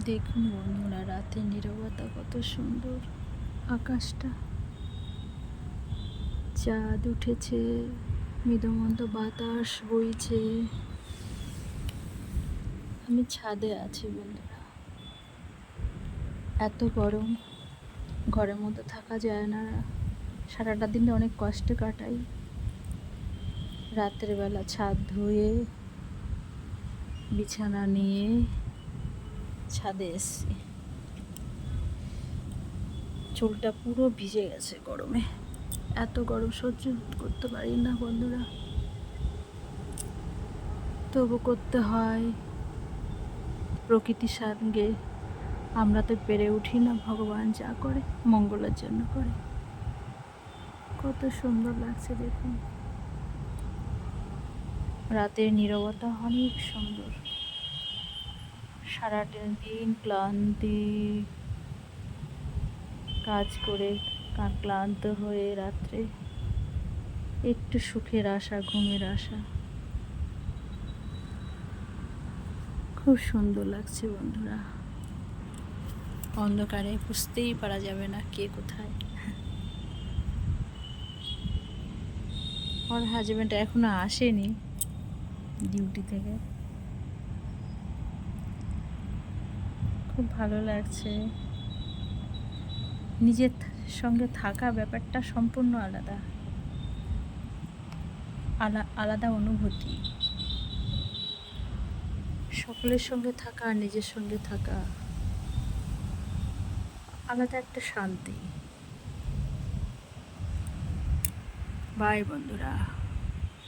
দেখুন বন্ধুরা, রাতের নীরবতা কত সুন্দর। আকাশটা, চাঁদ উঠেছে, মৃদুমন্দ বাতাস বইছে। আমি ছাদে আছি বন্ধুরা। এত গরম, ঘরের মধ্যে থাকা যায় না। সারাটা দিনটা অনেক কষ্টে কাটাই। রাতের বেলা ছাদ ধুয়ে বিছানা নিয়ে ছাদে এসছি। চুলটা পুরো ভিজে গেছে গরমে। এত গরম সহ্য করতে পারি না বন্ধুরা, তবু করতে হয়। প্রকৃতির সঙ্গে আমরা তো পেরে উঠি না। ভগবান যা করে মঙ্গলের জন্য করে। কত সুন্দর লাগছে দেখুন। রাতের নীরবতা অনেক সুন্দর। সারাটা দিন ক্লান্তি কাজ করে ক্লান্ত হয়ে রাত্রে একটু সুখের আশা, ঘুমের আশা। খুব সুন্দর লাগছে বন্ধুরা। অন্ধকারে বুঝতেই পারা যাবে না কে কোথায়। আমার হাজব্যান্ড এখনো আসেনি ডিউটি থেকে। খুব ভালো লাগছে। নিজের সঙ্গে থাকা ব্যাপারটা সম্পূর্ণ আলাদা, আলাদা অনুভূতি। সকলের সঙ্গে থাকা আর নিজের সঙ্গে থাকা আলাদা একটা শান্তি। বাই বন্ধুরা।